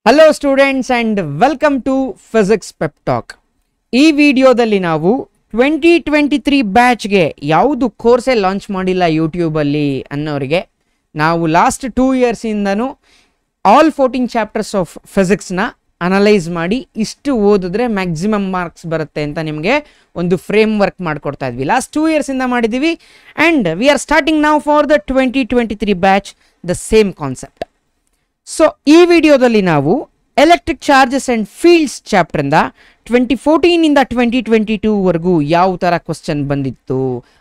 Hello students and welcome to physics pep talk. ಈ ವಿಡಿಯೋದಲ್ಲಿ ನಾವು 2023 ಬ್ಯಾಚ್ಗೆ ಯಾವುದು ಕೋರ್ಸೇ ಲಾಂಚ್ ಮಾಡಿಲ್ಲ ಯೂಟ್ಯೂಬಲ್ಲಿ ಅನ್ನೋರಿಗೆ ನಾವು ಲಾಸ್ಟ್ 2 ಇಯರ್ಸಿಂದನೂ ಆಲ್ 14 ಚಾಪ್ಟರ್ಸ್ ಆಫ್ ಫಿಸಿಕ್ಸ್ನ ಅನಲೈಸ್ ಮಾಡಿ ಇಷ್ಟು ಓದಿದ್ರೆ ಮ್ಯಾಕ್ಸಿಮಮ್ ಮಾರ್ಕ್ಸ್ ಬರುತ್ತೆ ಅಂತ ನಿಮಗೆ ಒಂದು ಫ್ರೇಮ್ ವರ್ಕ್ ಮಾಡಿಕೊಡ್ತಾ ಇದ್ವಿ. ಲಾಸ್ಟ್ 2 ಇಯರ್ಸಿಂದ ಮಾಡಿದ್ದೀವಿ ಆ್ಯಂಡ್ ವಿ ಆರ್ ಸ್ಟಾರ್ಟಿಂಗ್ ನಾವು for the 2023 batch the same concept. So ಈ ವಿಡಿಯೋದಲ್ಲಿ ನಾವು ಎಲೆಕ್ಟ್ರಿಕ್ ಚಾರ್ಜಸ್ ಆ್ಯಂಡ್ ಫೀಲ್ಡ್ಸ್ ಚಾಪ್ಟರಿಂದ 2014 2022ವರೆಗೂ ಯಾವ ಥರ ಕ್ವಶನ್ ಬಂದಿತ್ತು,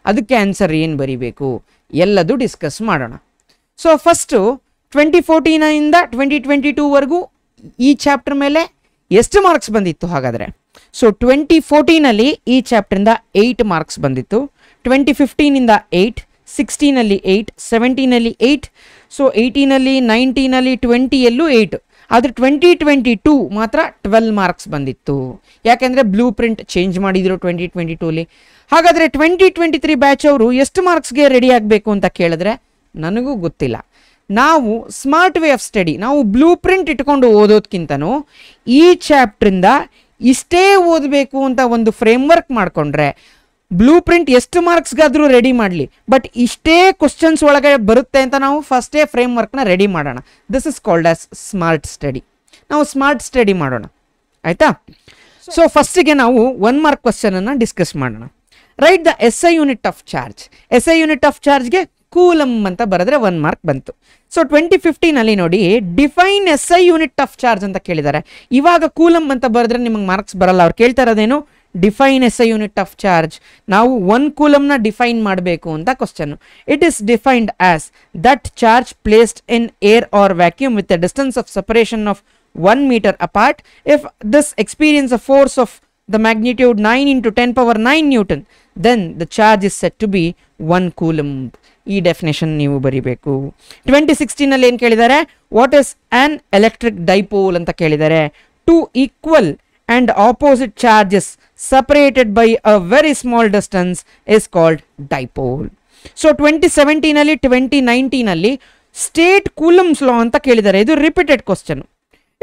ಅದಕ್ಕೆ ಆನ್ಸರ್ ಏನು ಬರೀಬೇಕು ಎಲ್ಲದು ಡಿಸ್ಕಸ್ ಮಾಡೋಣ. ಸೊ ಫಸ್ಟು 2014 2022ವರೆಗೂ ಈ ಚಾಪ್ಟರ್ ಮೇಲೆ ಎಷ್ಟು ಮಾರ್ಕ್ಸ್ ಬಂದಿತ್ತು ಹಾಗಾದರೆ? ಸೊ 2014 ಈ ಚಾಪ್ಟರಿಂದ 8 ಮಾರ್ಕ್ಸ್ ಬಂದಿತ್ತು, 2015 8, 16 8, 17 8, ಸೊ 18 19 20 8. ಆದರೆ 2022 ಮಾತ್ರ 12 ಮಾರ್ಕ್ಸ್ ಬಂದಿತ್ತು, ಯಾಕೆಂದರೆ ಬ್ಲೂ ಪ್ರಿಂಟ್ ಚೇಂಜ್ ಮಾಡಿದ್ರು 2022. ಹಾಗಾದರೆ 2023 ಬ್ಯಾಚ್ ಅವರು ಎಷ್ಟು ಮಾರ್ಕ್ಸ್ಗೆ ರೆಡಿ ಆಗಬೇಕು ಅಂತ ಕೇಳಿದ್ರೆ ನನಗೂ ಗೊತ್ತಿಲ್ಲ. ನಾವು ಸ್ಮಾರ್ಟ್ ವೇ ಆಫ್ ಸ್ಟಡಿ, ನಾವು ಬ್ಲೂ ಪ್ರಿಂಟ್ ಇಟ್ಕೊಂಡು ಓದೋದಕ್ಕಿಂತನೂ ಈ ಚಾಪ್ಟ್ರಿಂದ ಇಷ್ಟೇ ಓದಬೇಕು ಅಂತ ಒಂದು ಫ್ರೇಮ್ವರ್ಕ್ ಮಾಡಿಕೊಂಡ್ರೆ ಬ್ಲೂ ಪ್ರಿಂಟ್ ಎಷ್ಟು ಮಾರ್ಕ್ಸ್ಗಾದರೂ ರೆಡಿ ಮಾಡಲಿ, ಬಟ್ ಇಷ್ಟೇ ಕ್ವಶನ್ಸ್ ಒಳಗಡೆ ಬರುತ್ತೆ ಅಂತ ನಾವು ಫಸ್ಟೇ ಫ್ರೇಮ್ ವರ್ಕ್ನ ರೆಡಿ ಮಾಡೋಣ. This is called as smart study. ನಾವು ಸ್ಮಾರ್ಟ್ ಸ್ಟಡಿ ಮಾಡೋಣ, ಆಯಿತಾ? ಸೊ ಫಸ್ಟಿಗೆ ನಾವು 1 ಮಾರ್ಕ್ ಕ್ವಶನನ್ನು ಡಿಸ್ಕಸ್ ಮಾಡೋಣ. Right the SI unit of charge. SI unit of ಚಾರ್ಜ್ಗೆ ಕೂಲಮ್ ಅಂತ ಬರೆದ್ರೆ 1 ಮಾರ್ಕ್ ಬಂತು. ಸೊ 2015 ನೋಡಿ define SI unit of charge ಅಂತ ಕೇಳಿದ್ದಾರೆ. ಇವಾಗ ಕೂಲಮ್ ಅಂತ ಬರೆದ್ರೆ ನಿಮಗೆ ಮಾರ್ಕ್ಸ್ ಬರಲ್ಲ. ಅವ್ರು ಕೇಳ್ತಾ ಇರೋದೇನು? Define SI unit of charge. ನಾವು 1 ಕೂಲಮ್ನ ಡಿಫೈನ್ ಮಾಡಬೇಕು ಅಂತ question. It is defined as that charge placed in air or vacuum with a distance of separation of 1 metre apart. If this experience a force of the magnitude 9 into 10 power 9 Newton, then the charge is said to be 1 coulomb. ಈ definition ನೀವು ಬರೀಬೇಕು. 2016 ಏನು ಕೇಳಿದ್ದಾರೆ? What is on electric dipole ಅಂತ ಕೇಳಿದ್ದಾರೆ. 2 equal and opposite charges separated by a very small distance is called dipole. So 2017 2019 state coulombs law ಅಂತ ಕೇಳಿದ್ದಾರೆ. ಇದು repeated question.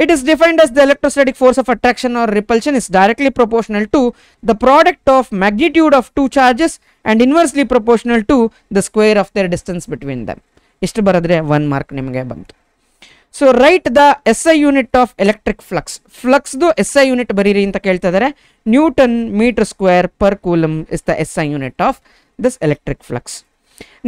It is defined as the electrostatic force of attraction or repulsion is directly proportional to the product of magnitude of 2 charges and inversely proportional to the square of their distance between them. ಇಷ್ಟು ಬರೆದ್ರೆ 1 mark ನಿಮಗೆ ಬಂತು. So write the SI unit of electric flux. ಫ್ಲಕ್ಸ್ದು SI unit ಬರೀರಿ ಅಂತ ಕೇಳ್ತಾ ಇದ್ದಾರೆ. Newton metre square per coulomb is the SI unit of this electric flux.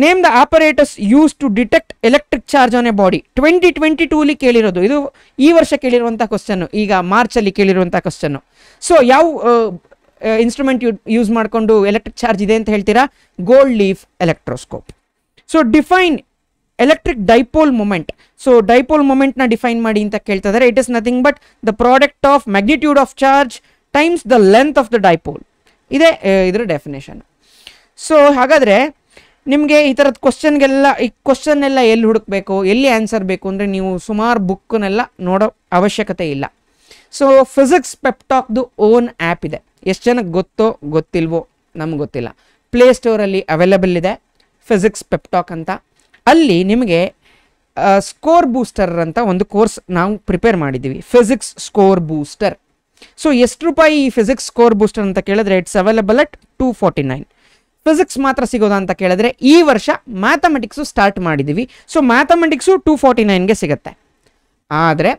Name the operators use to detect electric charge on a body. 2022 ಕೇಳಿರೋದು, ಇದು ಈ ವರ್ಷ ಕೇಳಿರುವಂಥ ಕ್ವಶನ್ನು, ಈಗ ಮಾರ್ಚಲ್ಲಿ ಕೇಳಿರುವಂಥ ಕ್ವಶನ್ನು. ಸೊ ಯಾವ ಇನ್ಸ್ಟ್ರೂಮೆಂಟ್ ಯೂಸ್ ಮಾಡಿಕೊಂಡು ಎಲೆಕ್ಟ್ರಿಕ್ ಚಾರ್ಜ್ ಇದೆ ಅಂತ ಹೇಳ್ತೀರಾ? Gold leaf electroscope. So define electric dipole moment. So dipole ಮೊಮೆಂಟ್ನ ಡಿಫೈನ್ ಮಾಡಿ ಅಂತ ಕೇಳ್ತಾ ಇದ್ದಾರೆ. It is nothing but the product of magnitude of charge times the length of the dipole. ಇದೇ ಇದರ ಡೆಫಿನೇಷನ್. ಸೊ ಹಾಗಾದರೆ ನಿಮಗೆ ಈ ಥರದ ಕ್ವಶನ್ಗೆಲ್ಲ ಈ ಕ್ವಶನ್ ಎಲ್ಲ ಎಲ್ಲಿ ಹುಡುಕಬೇಕು, ಎಲ್ಲಿ ಆನ್ಸರ್ ಬೇಕು ಅಂದರೆ ನೀವು ಸುಮಾರು ಬುಕ್ಕನ್ನೆಲ್ಲ ನೋಡೋ ಅವಶ್ಯಕತೆ ಇಲ್ಲ. ಸೊ ಫಿಸಿಕ್ಸ್ ಪೆಪ್ಟಾಕ್ದು ಓನ್ ಆ್ಯಪ್ ಇದೆ. ಎಷ್ಟು ಜನಕ್ಕೆ ಗೊತ್ತೋ ಗೊತ್ತಿಲ್ವೋ ನಮ್ಗೆ ಗೊತ್ತಿಲ್ಲ. ಪ್ಲೇಸ್ಟೋರಲ್ಲಿ ಅವೈಲಬಲ್ ಇದೆ ಫಿಸಿಕ್ಸ್ ಪೆಪ್ಟಾಕ್ ಅಂತ. ಅಲ್ಲಿ ನಿಮಗೆ ಸ್ಕೋರ್ ಬೂಸ್ಟರ್ ಅಂತ ಒಂದು ಕೋರ್ಸ್ ನಾವು ಪ್ರಿಪೇರ್ ಮಾಡಿದ್ದೀವಿ, ಫಿಸಿಕ್ಸ್ ಸ್ಕೋರ್ ಬೂಸ್ಟರ್. ಸೊ ಎಷ್ಟು ರೂಪಾಯಿ ಈ ಫಿಸಿಕ್ಸ್ ಸ್ಕೋರ್ ಬೂಸ್ಟರ್ ಅಂತ ಕೇಳಿದ್ರೆ ಇಟ್ಸ್ ಅವೈಲಬಲ್ ಅಟ್ 249. ಫಿಸಿಕ್ಸ್ ಮಾತ್ರ ಸಿಗೋದಾ ಅಂತ ಕೇಳಿದ್ರೆ ಈ ವರ್ಷ ಮ್ಯಾಥಮೆಟಿಕ್ಸು ಸ್ಟಾರ್ಟ್ ಮಾಡಿದ್ದೀವಿ. ಸೊ ಮ್ಯಾಥಮೆಟಿಕ್ಸು 249ಗೆ ಸಿಗುತ್ತೆ. ಆದರೆ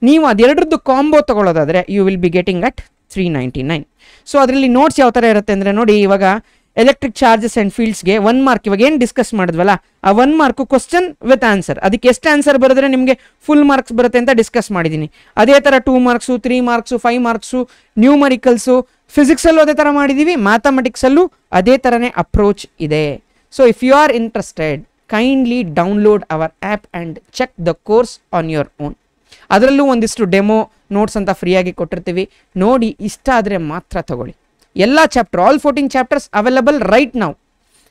ನೀವು ಅದೆರಡರದ್ದು ಕಾಂಬೋ ತೊಗೊಳ್ಳೋದಾದರೆ you will be getting at 399. So ಅದರಲ್ಲಿ ನೋಟ್ಸ್ ಯಾವ ಥರ ಇರುತ್ತೆ ಅಂದರೆ ನೋಡಿ, ಇವಾಗ ಎಲೆಕ್ಟ್ರಿಕ್ ಚಾರ್ಜಸ್ ಆ್ಯಂಡ್ ಫೀಲ್ಡ್ಸ್ಗೆ 1 ಮಾರ್ಕ್. ಇವಾಗ ಏನು ಡಿಸ್ಕಸ್ ಮಾಡಿದ್ವಲ್ಲ ಆ 1 ಮಾರ್ಕು ಕ್ವಶನ್ ವಿತ್ ಆನ್ಸರ್. ಅದಕ್ಕೆ ಎಷ್ಟು ಆನ್ಸರ್ ಬರೆದ್ರೆ ನಿಮಗೆ ಫುಲ್ ಮಾರ್ಕ್ಸ್ ಬರುತ್ತೆ ಅಂತ ಡಿಸ್ಕಸ್ ಮಾಡಿದ್ದೀನಿ. ಅದೇ ಥರ 2 ಮಾರ್ಕ್ಸು 3 ಮಾರ್ಕ್ಸು 5 ಮಾರ್ಕ್ಸು ನ್ಯೂಮರಿಕಲ್ಸು. ಫಿಸಿಕ್ಸಲ್ಲೂ ಅದೇ ಥರ ಮಾಡಿದ್ದೀವಿ, ಮ್ಯಾಥಮೆಟಿಕ್ಸಲ್ಲೂ ಅದೇ ಥರನೇ ಅಪ್ರೋಚ್ ಇದೆ. So if you are interested kindly download our app and check the course on your own. ಅದರಲ್ಲೂ ಒಂದಿಷ್ಟು ಡೆಮೋ ನೋಟ್ಸ್ ಅಂತ ಫ್ರೀಯಾಗಿ ಕೊಟ್ಟಿರ್ತೀವಿ. ನೋಡಿ, ಇಷ್ಟ ಆದರೆ ಮಾತ್ರ ತಗೊಳ್ಳಿ. ಎಲ್ಲ chapter, all 14 chapters available right ನಾವು,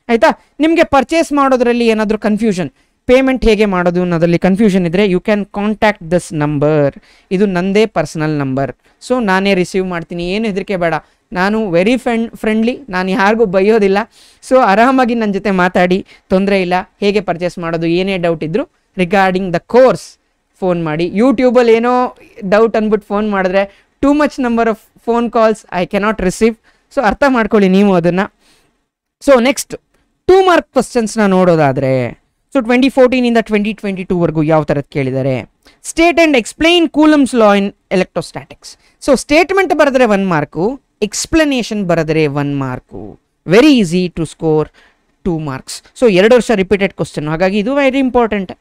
ಆಯಿತಾ? ನಿಮಗೆ ಪರ್ಚೇಸ್ ಮಾಡೋದ್ರಲ್ಲಿ ಏನಾದರೂ ಕನ್ಫ್ಯೂಷನ್, ಪೇಮೆಂಟ್ ಹೇಗೆ ಮಾಡೋದು ಅನ್ನೋದ್ರಲ್ಲಿ ಕನ್ಫ್ಯೂಷನ್ ಇದ್ದರೆ you can contact this number. ಇದು ನನ್ನದೇ ಪರ್ಸನಲ್ ನಂಬರ್. ಸೊ ನಾನೇ ರಿಸೀವ್ ಮಾಡ್ತೀನಿ, ಏನು ಹೆದರಿಕೆ ಬೇಡ. ನಾನು ವೆರಿ ಫ್ರೆಂಡ್ಲಿ, ನಾನು ಯಾರಿಗೂ ಬೈಯೋದಿಲ್ಲ. ಸೊ ಆರಾಮಾಗಿ ನನ್ನ ಜೊತೆ ಮಾತಾಡಿ, ತೊಂದರೆ ಇಲ್ಲ. ಹೇಗೆ ಪರ್ಚೇಸ್ ಮಾಡೋದು, ಏನೇ ಡೌಟ್ ಇದ್ದರೂ ರಿಗಾರ್ಡಿಂಗ್ ದ ಕೋರ್ಸ್ ಫೋನ್ ಮಾಡಿ. ಯೂಟ್ಯೂಬಲ್ಲಿ ಏನೋ ಡೌಟ್ ಅಂದ್ಬಿಟ್ಟು ಫೋನ್ ಮಾಡಿದ್ರೆ too much number of phone calls I cannot receive. So ಅರ್ಥ ಮಾಡ್ಕೊಳ್ಳಿ ನೀವು ಅದನ್ನು. ಸೊ ನೆಕ್ಸ್ಟ್ 2 ಮಾರ್ಕ್ ಕ್ವಶನ್ಸ್ನ ನೋಡೋದಾದರೆ, ಸೊ 2014 2022 ಯಾವ ಥರದ್ದು ಕೇಳಿದ್ದಾರೆ. State and explain Coulomb's law in electrostatics. So statement ಬರೆದ್ರೆ 1 ಮಾರ್ಕು, ಎಕ್ಸ್ಪ್ಲನೇಷನ್ ಬರೆದ್ರೆ 1 mark. Very easy to score 2 marks. So 2 ವರ್ಷ ರಿಪೀಟೆಡ್ ಕ್ವಶನ್, ಹಾಗಾಗಿ ಇದು very important.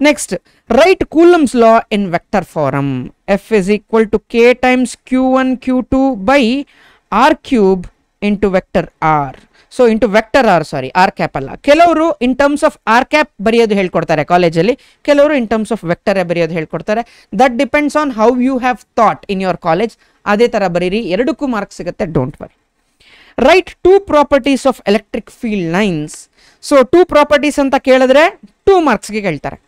Next, write Coulomb's law in vector form. F is equal to K times Q1 Q2 by R cube into vector R. So into vector R, sorry R cap ಅಲ್ಲ. ಕೆಲವರು in terms of R cap ಬರೆಯೋದು ಹೇಳ್ಕೊಡ್ತಾರೆ ಕಾಲೇಜಲ್ಲಿ, ಕೆಲವರು in terms of ವೆಕ್ಟರೇ ಬರೆಯೋದು ಹೇಳ್ಕೊಡ್ತಾರೆ. That depends on how you have thought in your college. ಅದೇ ಥರ ಬರೀರಿ, 2ಕ್ಕೂ ಮಾರ್ಕ್ಸ್ ಸಿಗುತ್ತೆ, don't worry. Write 2 properties of electric field lines. So 2 properties ಅಂತ ಕೇಳಿದ್ರೆ 2 ಮಾರ್ಕ್ಸ್ಗೆ ಕೇಳ್ತಾರೆ.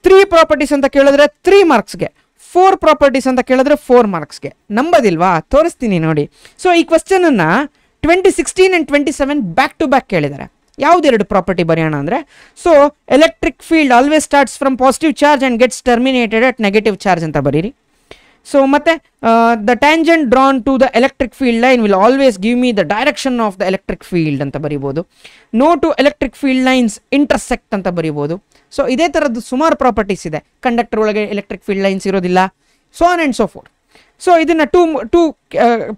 3 ಪ್ರಾಪರ್ಟೀಸ್ ಅಂತ ಕೇಳಿದ್ರೆ 3 ಮಾರ್ಕ್ಸ್ಗೆ. 4 ಪ್ರಾಪರ್ಟೀಸ್ ಅಂತ ಕೇಳಿದ್ರೆ 4 ಮಾರ್ಕ್ಸ್ಗೆ. ನಂಬೋದಿಲ್ವಾ? ತೋರಿಸ್ತೀನಿ ನೋಡಿ. ಸೊ ಈ ಕ್ವಶನ್ ಅನ್ನ 2016 and 27 ಬ್ಯಾಕ್ ಟು ಬ್ಯಾಕ್ ಕೇಳಿದ್ದಾರೆ. ಯಾವುದೆರಡು ಪ್ರಾಪರ್ಟಿ ಬರೆಯೋಣ ಅಂದರೆ, so electric field always starts from positive charge and gets terminated at negative charge ಅಂತ ಬರೀರಿ. ಸೊ ಮತ್ತೆ the tangent drawn to the electric field line will always give me the direction of the electric field ಅಂತ ಬರಿಬೋದು. No two electric field lines intersect ಅಂತ ಬರಿಬೋದು. So ಇದೇ ಥರದ್ದು ಸುಮಾರು ಪ್ರಾಪರ್ಟೀಸ್ ಇದೆ. ಕಂಡಕ್ಟರ್ ಒಳಗೆ ಎಲೆಕ್ಟ್ರಿಕ್ ಫೀಲ್ಡ್ ಲೈನ್ಸ್ ಇರೋದಿಲ್ಲ, so on and so fourth. So ಇದನ್ನು ಟೂ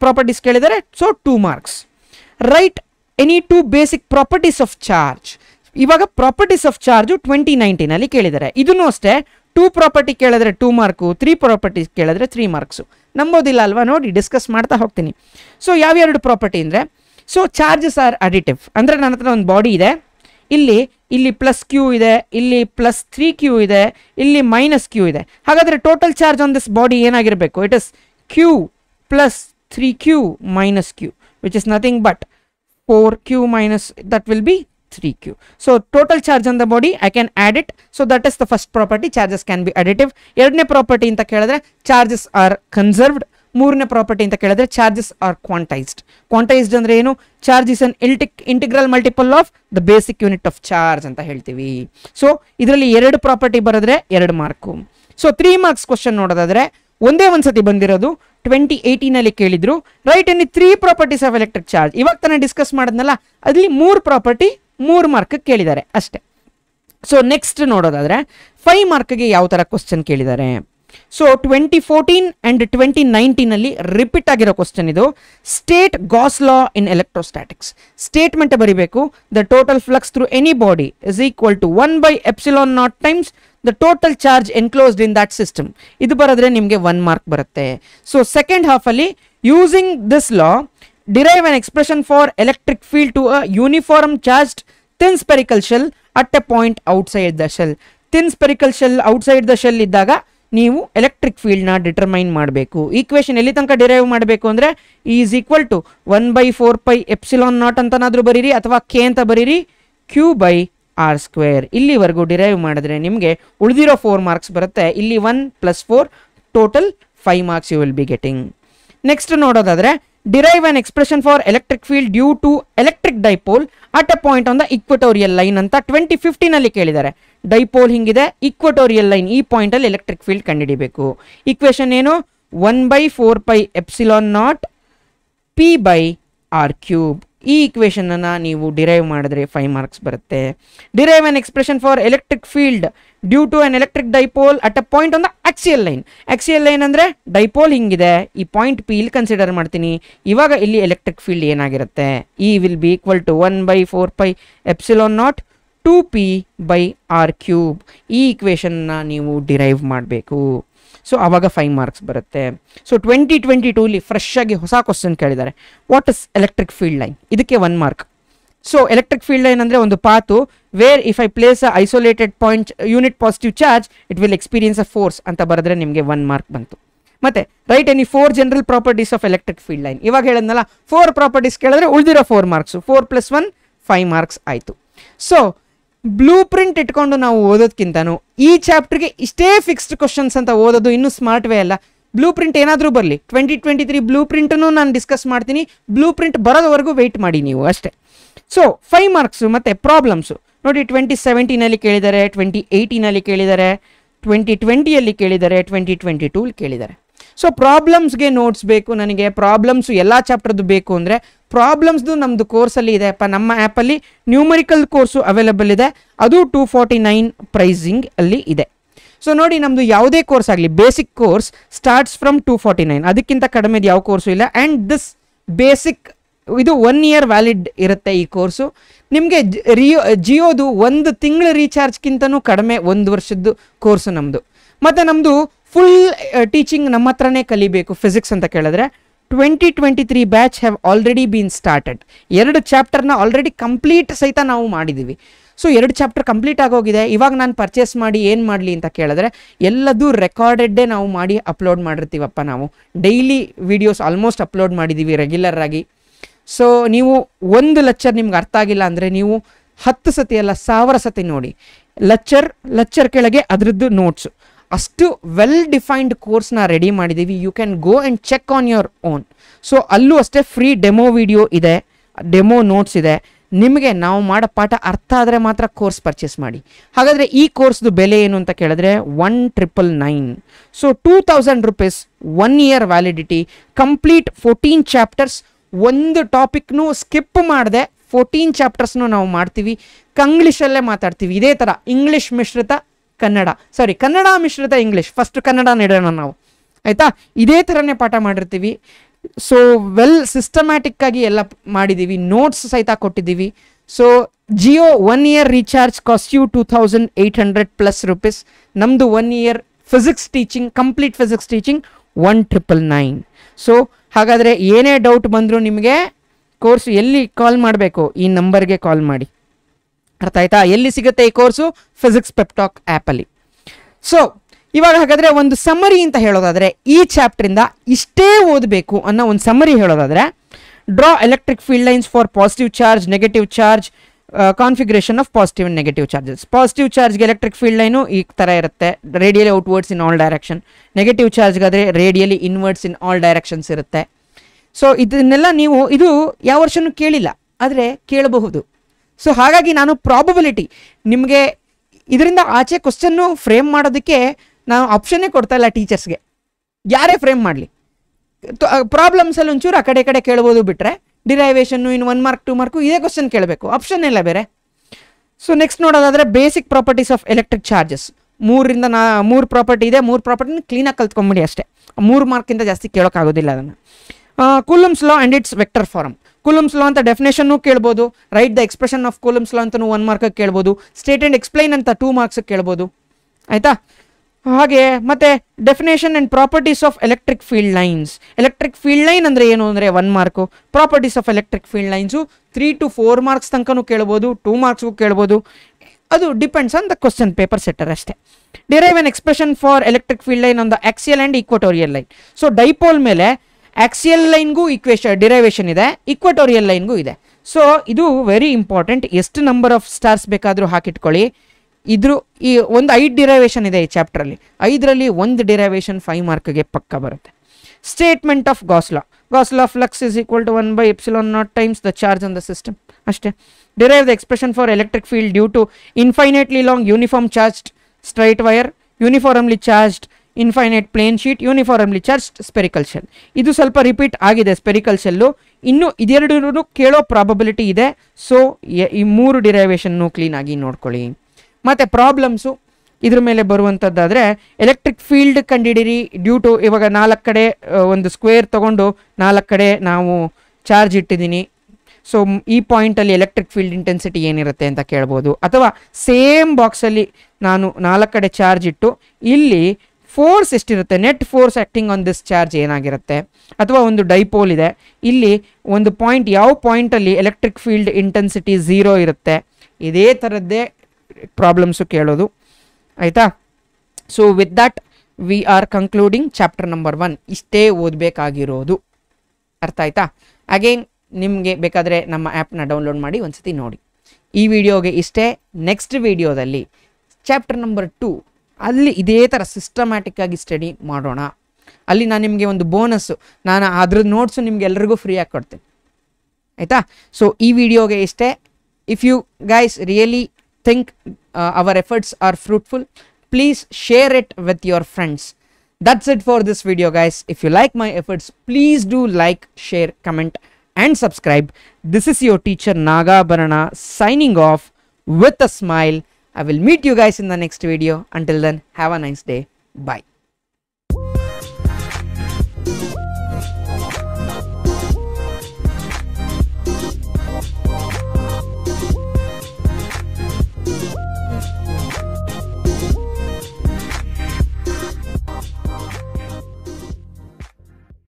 ಪ್ರಾಪರ್ಟೀಸ್ ಕೇಳಿದರೆ, so 2 marks. Right any 2 basic properties of charge. ಇವಾಗ ಪ್ರಾಪರ್ಟೀಸ್ ಆಫ್ ಚಾರ್ಜು 2019 ಕೇಳಿದ್ದಾರೆ. ಇದನ್ನು ಅಷ್ಟೇ 2 ಪ್ರಾಪರ್ಟಿ ಕೇಳಿದ್ರೆ 2 ಮಾರ್ಕು, 3 ಪ್ರಾಪರ್ಟೀಸ್ ಕೇಳಿದ್ರೆ 3 ಮಾರ್ಕ್ಸು. ನಂಬೋದಿಲ್ಲ ಅಲ್ವಾ? ನೋಡಿ, ಡಿಸ್ಕಸ್ ಮಾಡ್ತಾ ಹೋಗ್ತೀನಿ. ಸೊ ಯಾವ್ಯಾವ ಪ್ರಾಪರ್ಟಿ ಅಂದರೆ, ಸೊ ಚಾರ್ಜಸ್ ಆರ್ ಅಡಿಟಿವ್. ಅಂದರೆ ನನ್ನ ಹತ್ರ ಒಂದು ಬಾಡಿ ಇದೆ, ಇಲ್ಲಿ ಪ್ಲಸ್ ಕ್ಯೂ ಇದೆ, ಇಲ್ಲಿ ಪ್ಲಸ್ 3Q ಇದೆ, ಇಲ್ಲಿ ಮೈನಸ್ ಕ್ಯೂ ಇದೆ. ಹಾಗಾದರೆ total charge on this body ಏನಾಗಿರಬೇಕು? It is Q plus 3Q minus Q, which is nothing but 4Q minus, that will be 3Q. So total charge on the body, I can add it. So that is the first property, charges can be additive. ಎರಡನೇ property ಅಂತ ಕೇಳಿದ್ರೆ charges are conserved. ಮೂರನೇ property ಅಂತ ಕೇಳಿದ್ರೆ charges are quantized. Quantized ಅಂದ್ರೆ ಏನು? Charge is an integral multiple of the basic unit of charge ಅಂತ ಹೇಳ್ತೀವಿ. ಸೊ ಇದರಲ್ಲಿ 2 ಪ್ರಾಪರ್ಟಿ ಬರೆದ್ರೆ 2 ಮಾರ್ಕು. ಸೊ 3 ಮಾರ್ಕ್ಸ್ ಕ್ವಶನ್ ನೋಡೋದಾದ್ರೆ ಒಂದೇ ಒಂದ್ಸತಿ ಬಂದಿರೋದು 2018 ಕೇಳಿದ್ರು. Right any 3 properties of electric charge. ಇವಾಗ ತಾನೇ ಡಿಸ್ಕಸ್ ಮಾಡಿದ್ನಲ್ಲ, ಅಲ್ಲಿ 3 ಪ್ರಾಪರ್ಟಿ 3 ಮಾರ್ಕ್ ಕೇಳಿದ್ದಾರೆ ಅಷ್ಟೇ. ಸೊ ನೆಕ್ಸ್ಟ್ ನೋಡೋದಾದ್ರೆ 5 ಮಾರ್ಕ್ಗೆ ಯಾವ ಥರ ಕ್ವಶನ್ ಕೇಳಿದ್ದಾರೆ. ಸೊ 2014 and 2019 ರಿಪೀಟ್ ಆಗಿರೋ ಕ್ವಶನ್ ಇದು. State Gauss law in electrostatics. Statement ಬರಿಬೇಕು. The total flux through any body is equal to 1/ε0 times the total charge enclosed in that system. ಇದು ಬರೆದ್ರೆ ನಿಮಗೆ 1 ಮಾರ್ಕ್ ಬರುತ್ತೆ. ಸೊ ಸೆಕೆಂಡ್ ಹಾಫಲ್ಲಿ using this law derive an expression for electric field to a uniform charged thin spherical shell at a point outside the shell. Thin spherical shell outside the shell ಇದ್ದಾಗ ನೀವು electric ಫೀಲ್ಡ್ನ determine ಮಾಡಬೇಕು. Equation ಎಲ್ಲಿ ತನಕ derive ಮಾಡಬೇಕು ಅಂದರೆ is equal to 1/4πε0 ಅಂತನಾದರೂ ಬರೀರಿ, ಅಥವಾ K ಅಂತ ಬರೀರಿ, Q/R². ಇಲ್ಲಿವರೆಗೂ ಡಿರೈವ್ ಮಾಡಿದ್ರೆ ನಿಮಗೆ ಉಳಿದಿರೋ 4 ಮಾರ್ಕ್ಸ್ ಬರುತ್ತೆ. ಇಲ್ಲಿ 1 + 4 total 5 marks you will be getting. Next ನೋಡೋದಾದ್ರೆ derive an expression for electric field due to electric dipole at a point on the equatorial line ಅಂತ 2015 ಕೇಳಿದ್ದಾರೆ. ಡೈಪೋಲ್ ಹಿಂಗಿದೆ, ಇಕ್ವಟೋರಿಯಲ್ ಲೈನ್, ಈ ಪಾಯಿಂಟ್ ಅಲ್ಲಿ ಎಲೆಕ್ಟ್ರಿಕ್ ಫೀಲ್ಡ್ ಕಂಡುಹಿಡಿಬೇಕು. Equation ಏನು? 1/4πε0 P/R³. ಈ equation ಅನ್ನ ನೀವು ಡಿರೈವ್ ಮಾಡಿದ್ರೆ 5 ಮಾರ್ಕ್ಸ್ ಬರುತ್ತೆ. Derive an expression for electric field due to an electric dipole at a point on the axial line. Axial line ಅಂದ್ರೆ ಡೈಪೋಲ್ ಹಿಂಗಿದೆ, ಈ ಪಾಯಿಂಟ್ P ಇಲ್ಲಿ ಕನ್ಸಿಡರ್ ಮಾಡ್ತೀನಿ. ಇವಾಗ ಇಲ್ಲಿ ಎಲೆಕ್ಟ್ರಿಕ್ ಫೀಲ್ಡ್ ಏನಾಗಿರುತ್ತೆ? E will be equal to 1/4πε0 2P/R³. ಈ ಈಕ್ವೇಶನ್ನ ನೀವು ಡಿರೈವ್ ಮಾಡಬೇಕು. ಸೊ ಆವಾಗ 5 ಮಾರ್ಕ್ಸ್ ಬರುತ್ತೆ. ಸೊ 2022 ಫ್ರೆಶ್ ಆಗಿ ಹೊಸ ಕ್ವಶನ್ ಕೇಳಿದ್ದಾರೆ. What is electric field line? ಇದಕ್ಕೆ 1 mark. So electric field line ಅಂದರೆ ಒಂದು path where if I place a isolated point unit positive charge it will experience a force ಅಂತ ಬರೆದ್ರೆ ನಿಮಗೆ 1 ಮಾರ್ಕ್ ಬಂತು. ಮತ್ತೆ write any 4 general properties of electric field line. ಇವಾಗ ಹೇಳಿದ್ನಲ್ಲ 4 ಪ್ರಾಪರ್ಟೀಸ್ ಕೇಳಿದ್ರೆ ಉಳಿದಿರೋ 4 ಮಾರ್ಕ್ಸು. 4 + 1 5 ಮಾರ್ಕ್ಸ್ ಆಯಿತು. ಸೊ ಬ್ಲೂ ಪ್ರಿಂಟ್ ಇಟ್ಕೊಂಡು ನಾವು ಓದೋದಕ್ಕಿಂತನೂ ಈ ಚಾಪ್ಟರ್ಗೆ ಇಷ್ಟೇ ಫಿಕ್ಸ್ಡ್ ಕ್ವಶನ್ಸ್ ಅಂತ ಓದೋದು ಇನ್ನೂ ಸ್ಮಾರ್ಟ್ ವೇ ಅಲ್ಲ. ಬ್ಲೂ ಪ್ರಿಂಟ್ ಏನಾದರೂ ಬರಲಿ, 2023 ಬ್ಲೂ ಪ್ರಿಂಟನ್ನು ನಾನು ಡಿಸ್ಕಸ್ ಮಾಡ್ತೀನಿ. ಬ್ಲೂ ಪ್ರಿಂಟ್ ಬರೋದವರೆಗೂ ವೆಯ್ಟ್ ಮಾಡಿ ನೀವು ಅಷ್ಟೇ. So 5 marks. ಮತ್ತು ಪ್ರಾಬ್ಲಮ್ಸು ನೋಡಿ, 2017 ಕೇಳಿದ್ದಾರೆ, 2018 ಕೇಳಿದ್ದಾರೆ. 2020 ಕೇಳಿದ್ದಾರೆ, 2022 ಕೇಳಿದ್ದಾರೆ. ಸೊ ಪ್ರಾಬ್ಲಮ್ಸ್ಗೆ ನೋಟ್ಸ್ ಬೇಕು ನನಗೆ, ಪ್ರಾಬ್ಲಮ್ಸು ಎಲ್ಲ ಚಾಪ್ಟರ್ದು ಬೇಕು ಅಂದರೆ ಪ್ರಾಬ್ಲಮ್ಸ್ದು ನಮ್ಮದು ಕೋರ್ಸಲ್ಲಿ ಇದೆ ಅಪ್ಪ. ನಮ್ಮ ಆ್ಯಪಲ್ಲಿ ನ್ಯೂಮರಿಕಲ್ ಕೋರ್ಸು ಅವೈಲಬಲ್ ಇದೆ, ಅದು 249 ಪ್ರೈಸಿಂಗ್ ಅಲ್ಲಿ ಇದೆ. ಸೊ ನೋಡಿ, ನಮ್ಮದು ಯಾವುದೇ ಕೋರ್ಸ್ ಆಗಲಿ, ಬೇಸಿಕ್ ಕೋರ್ಸ್ ಸ್ಟಾರ್ಟ್ಸ್ ಫ್ರಮ್ 249, ಅದಕ್ಕಿಂತ ಕಡಿಮೆದು ಯಾವ ಕೋರ್ಸು ಇಲ್ಲ. ಆ್ಯಂಡ್ ದಿಸ್ ಬೇಸಿಕ್ ಇದು 1 year ವ್ಯಾಲಿಡ್ ಇರುತ್ತೆ ಈ ಕೋರ್ಸು. ನಿಮಗೆ ಜಿಯೋದು 1 ತಿಂಗಳ ರೀಚಾರ್ಜ್ಗಿಂತನೂ ಕಡಿಮೆ 1 ವರ್ಷದ್ದು ಕೋರ್ಸು ನಮ್ಮದು. ಮತ್ತು ನಮ್ಮದು ಫುಲ್ ಟೀಚಿಂಗ್ ನಮ್ಮ ಹತ್ರನೇ ಕಲಿಬೇಕು ಫಿಸಿಕ್ಸ್ ಅಂತ ಕೇಳಿದ್ರೆ 2023 batch have already been started. 2 ಚಾಪ್ಟರ್ನ ಆಲ್ರೆಡಿ ಕಂಪ್ಲೀಟ್ ಸಹಿತ ನಾವು ಮಾಡಿದ್ದೀವಿ. ಸೊ 2 ಚಾಪ್ಟರ್ ಕಂಪ್ಲೀಟ್ ಆಗೋಗಿದೆ. ಇವಾಗ ನಾನು ಪರ್ಚೇಸ್ ಮಾಡಿ ಏನು ಮಾಡಲಿ ಅಂತ ಕೇಳಿದ್ರೆ ಎಲ್ಲದೂ ರೆಕಾರ್ಡೆಡ್ಡೇ ನಾವು ಮಾಡಿ ಅಪ್ಲೋಡ್ ಮಾಡಿರ್ತೀವಪ್ಪ. ನಾವು ಡೈಲಿ ವೀಡಿಯೋಸ್ ಆಲ್ಮೋಸ್ಟ್ ಅಪ್ಲೋಡ್ ಮಾಡಿದ್ದೀವಿ ರೆಗ್ಯುಲರ್ ಆಗಿ. ಸೊ ನೀವು ಒಂದು ಲೆಕ್ಚರ್ ನಿಮ್ಗೆ ಅರ್ಥ ಆಗಿಲ್ಲ ಅಂದರೆ ನೀವು 10 ಸತಿ ಅಲ್ಲ 1000 ಸತಿ ನೋಡಿ. ಲೆಕ್ಚರ್ ಕೆಳಗೆ ಅದರದ್ದು ನೋಟ್ಸು, ಅಷ್ಟು ವೆಲ್ ಡಿಫೈನ್ಡ್ ಕೋರ್ಸ್ನ ರೆಡಿ ಮಾಡಿದ್ದೀವಿ. You can go and check on your own. So ಅಲ್ಲೂ ಅಷ್ಟೇ ಫ್ರೀ ಡೆಮೋ ವಿಡಿಯೋ ಇದೆ, ಡೆಮೋ ನೋಟ್ಸ್ ಇದೆ. ನಿಮಗೆ ನಾವು ಮಾಡೋ ಪಾಠ ಅರ್ಥ ಆದರೆ ಮಾತ್ರ ಕೋರ್ಸ್ ಪರ್ಚೇಸ್ ಮಾಡಿ. ಹಾಗಾದರೆ ಈ ಕೋರ್ಸ್ದು ಬೆಲೆ ಏನು ಅಂತ ಕೇಳಿದ್ರೆ 1999. So 2000 rupees 1 year validity, complete 14 chapters, ಒಂದು ಟಾಪಿಕ್ನು ಸ್ಕಿಪ್ ಮಾಡದೆ 14 ಚಾಪ್ಟರ್ಸ್ನು ನಾವು ಮಾಡ್ತೀವಿ. ಕಂಗ್ಲೀಷಲ್ಲೇ ಮಾತಾಡ್ತೀವಿ. ಇದೇ ಥರ ಇಂಗ್ಲೀಷ್ ಮಿಶ್ರಿತ ಕನ್ನಡ, ಕನ್ನಡ ಮಿಶ್ರಿತ ಇಂಗ್ಲೀಷ್, ಫಸ್ಟ್ ಕನ್ನಡ ನೀಡೋಣ ನಾವು, ಆಯಿತಾ? ಇದೇ ಥರನೇ ಪಾಠ ಮಾಡಿರ್ತೀವಿ. ಸೊ ವೆಲ್ ಸಿಸ್ಟಮ್ಯಾಟಿಕ್ ಆಗಿ ಎಲ್ಲ ಮಾಡಿದ್ದೀವಿ, ನೋಟ್ಸ್ ಸಹಿತ ಕೊಟ್ಟಿದ್ದೀವಿ. So Jio 1 year recharge cost you 2800+ rupees. ನಮ್ಮದು 1 year physics teaching, complete physics teaching 1999. So ಹಾಗಾದರೆ ಏನೇ ಡೌಟ್ ಬಂದರೂ ನಿಮಗೆ ಕೋರ್ಸ್ ಎಲ್ಲಿ ಕಾಲ್ ಮಾಡಬೇಕು, ಈ ನಂಬರ್ಗೆ ಕಾಲ್ ಮಾಡಿ. ಅರ್ಥ ಆಯ್ತಾ? ಎಲ್ಲಿ ಸಿಗುತ್ತೆ ಈ ಕೋರ್ಸು? ಫಿಸಿಕ್ಸ್ ಪೆಪ್ಟಾಕ್ ಆ್ಯಪಲ್ಲಿ. ಸೊ ಇವಾಗ ಹಾಗಾದರೆ ಒಂದು ಸಮರಿ ಅಂತ ಹೇಳೋದಾದರೆ, ಈ ಚಾಪ್ಟ್ರಿಂದ ಇಷ್ಟೇ ಓದಬೇಕು ಅನ್ನೋ ಒಂದು ಸಮರಿ ಹೇಳೋದಾದರೆ, draw electric field lines for positive charge, negative charge, configuration of positive and negative charges. Positive ಚಾರ್ಜ್ಗೆ ಎಲೆಕ್ಟ್ರಿಕ್ ಫೀಲ್ಡ್ ಲೈನು ಈ ಥರ ಇರುತ್ತೆ, radially outwards in all direction. Negative ಚಾರ್ಜ್ಗಾದರೆ radially inwards in all directions ಇರುತ್ತೆ. So ಇದನ್ನೆಲ್ಲ ನೀವು ಇದು ಯಾವ ವರ್ಷನೂ ಕೇಳಿಲ್ಲ, ಆದರೆ ಕೇಳಬಹುದು. ಸೊ ಹಾಗಾಗಿ ನಾನು ಪ್ರಾಬಬಿಲಿಟಿ ನಿಮಗೆ ಇದರಿಂದ ಆಚೆ ಕ್ವಶನ್ನು ಫ್ರೇಮ್ ಮಾಡೋದಕ್ಕೆ ನಾನು ಆಪ್ಷನ್ನೇ ಕೊಡ್ತಾ ಇಲ್ಲ ಟೀಚರ್ಸ್ಗೆ. ಯಾರೇ ಫ್ರೇಮ್ ಮಾಡಲಿ, ಪ್ರಾಬ್ಲಮ್ಸಲ್ಲಿ ಒಂಚೂರು ಆ ಕಡೆ ಕೇಳ್ಬೋದು, ಬಿಟ್ಟರೆ ಡಿರೈವೇಷನ್ನು ಇನ್ನು 1 mark 2 mark ಇದೇ ಕ್ವಶನ್ ಕೇಳಬೇಕು, ಆಪ್ಷನ್ ಇಲ್ಲ ಬೇರೆ. ಸೊ ನೆಕ್ಸ್ಟ್ ನೋಡೋದಾದರೆ basic properties of electric charges. 3 property ಇದೆ, 3 ಪ್ರಾಪರ್ಟಿನ ಕ್ಲೀನಾಗಿ ಕಲ್ತ್ಕೊಂಬಿಡಿ ಅಷ್ಟೇ. 3 markಗಿಂತ ಜಾಸ್ತಿ ಕೇಳೋಕ್ಕಾಗೋದಿಲ್ಲ ಅದನ್ನು. Coulomb's law and its vector form. Coulomb's law ಅಂತ ಡೆಫಿನೇಷನ್ನು ಕೇಳ್ಬೋದು, write the expression of Coulomb's law ಅಂತಲೂ 1 mark ಕೇಳ್ಬೋದು, ಸ್ಟೇಟ್ ಆ್ಯಂಡ್ ಎಕ್ಸ್ಪ್ಲೈನ್ ಅಂತ 2 marks ಕೇಳ್ಬೋದು, ಆಯಿತಾ? ಹಾಗೆ ಮತ್ತು definition and properties of electric field lines. Electric field line ಅಂದರೆ ಏನು ಅಂದರೆ 1 mark. Properties of electric field lines 3 to 4 marks ತನಕನೂ ಕೇಳ್ಬೋದು, 2 marksಗೂ ಕೇಳ್ಬೋದು. ಅದು depends on the question paper setter ಅಷ್ಟೇ. Derive on expression for electric field line on the axial and equatorial line. So dipole ಮೇಲೆ ಆಕ್ಸಿಯಲ್ ಲೈನ್ಗೂ ಡಿರೈವೇಷನ್ ಇದೆ, equatorial ಲೈನ್ಗೂ ಇದೆ. ಸೊ ಇದು ವೆರಿ ಇಂಪಾರ್ಟೆಂಟ್. ಎಷ್ಟು ನಂಬರ್ ಆಫ್ ಸ್ಟಾರ್ಸ್ ಬೇಕಾದರೂ ಹಾಕಿಟ್ಕೊಳ್ಳಿ. ಈ ಒಂದು 5 ಡಿರೈವೇಷನ್ ಇದೆ ಈ ಚಾಪ್ಟ್ರಲ್ಲಿ. 5ರಲ್ಲಿ 1 ಡಿರೈವೇಷನ್ 5 markಗೆ ಪಕ್ಕ ಬರುತ್ತೆ. Statement of Gauss law flux is equal to 1/ε0 times the charge on the system, ಅಷ್ಟೇ. Derive the expression for electric field due to infinitely long uniform charged straight wire, uniformly charged infinite plane sheet, uniformly charged spherical shell. ಇದು ಸ್ವಲ್ಪ repeat ಆಗಿದೆ spherical shell. ಇನ್ನು ಇದೆರಡೂ ಕೇಳೋ probability ಇದೆ. So ಈ 3 ಡಿರೈವೇಷನ್ನು ಕ್ಲೀನಾಗಿ ನೋಡ್ಕೊಳ್ಳಿ. ಮತ್ತು ಪ್ರಾಬ್ಲಮ್ಸು ಇದ್ರ ಮೇಲೆ ಬರುವಂಥದ್ದಾದರೆ, ಎಲೆಕ್ಟ್ರಿಕ್ ಫೀಲ್ಡ್ ಕಂಡಿಡಿರಿ ಡ್ಯೂ ಟು, ಇವಾಗ 4 ಕಡೆ ಒಂದು ಸ್ಕ್ವೇರ್ ತೊಗೊಂಡು 4 ಕಡೆ ನಾವು ಚಾರ್ಜ್ ಇಟ್ಟಿದ್ದೀನಿ. ಸೊ ಈ ಪಾಯಿಂಟಲ್ಲಿ ಎಲೆಕ್ಟ್ರಿಕ್ ಫೀಲ್ಡ್ ಇಂಟೆನ್ಸಿಟಿ ಏನಿರುತ್ತೆ ಅಂತ ಕೇಳ್ಬೋದು. ಅಥವಾ ಸೇಮ್ ಬಾಕ್ಸಲ್ಲಿ ನಾನು 4 ಕಡೆ ಚಾರ್ಜ್ ಇಟ್ಟು ಇಲ್ಲಿ ಫೋರ್ಸ್ ಎಷ್ಟಿರುತ್ತೆ, net force acting on this charge ಏನಾಗಿರುತ್ತೆ. ಅಥವಾ ಒಂದು ಡೈಪೋಲ್ ಇದೆ, ಇಲ್ಲಿ ಒಂದು ಪಾಯಿಂಟ್, ಯಾವ ಪಾಯಿಂಟಲ್ಲಿ ಎಲೆಕ್ಟ್ರಿಕ್ ಫೀಲ್ಡ್ ಇಂಟೆನ್ಸಿಟಿ 0 ಇರುತ್ತೆ. ಇದೇ ಥರದ್ದೇ ಪ್ರಾಬ್ಲಮ್ಸು ಕೇಳೋದು, ಆಯಿತಾ? So with that we are concluding chapter number 1. ಇಷ್ಟೇ ಓದಬೇಕಾಗಿರೋದು, ಅರ್ಥ ಆಯ್ತಾ? ಅಗೈನ್ ನಿಮಗೆ ಬೇಕಾದರೆ ನಮ್ಮ ಆ್ಯಪ್ನ ಡೌನ್ಲೋಡ್ ಮಾಡಿ ಒಂದ್ಸತಿ ನೋಡಿ. ಈ ವಿಡಿಯೋಗೆ ಇಷ್ಟೇ. ನೆಕ್ಸ್ಟ್ ವಿಡಿಯೋದಲ್ಲಿ ಚಾಪ್ಟರ್ ನಂಬರ್ 2 ಅಲ್ಲಿ ಇದೇ ಥರ ಸಿಸ್ಟಮ್ಯಾಟಿಕ್ ಆಗಿ ಸ್ಟಡಿ ಮಾಡೋಣ. ಅಲ್ಲಿ ನಾನು ನಿಮಗೆ ಒಂದು ಬೋನಸ್ಸು, ನಾನು ಅದ್ರದ್ದು ನೋಟ್ಸು ನಿಮ್ಗೆ ಎಲ್ರಿಗೂ ಫ್ರೀಯಾಗಿ ಕೊಡ್ತೀನಿ, ಆಯಿತಾ? ಸೊ ಈ ವಿಡಿಯೋಗೆ ಇಷ್ಟೇ. If you guys really think our efforts are fruitful, please share it with your friends. That's it for this video, guys. If you like my efforts, please do like, share, comment and subscribe. This is your teacher Nagabharana signing off with a smile. I will meet you guys in the next video. Until then, have a nice day. Bye.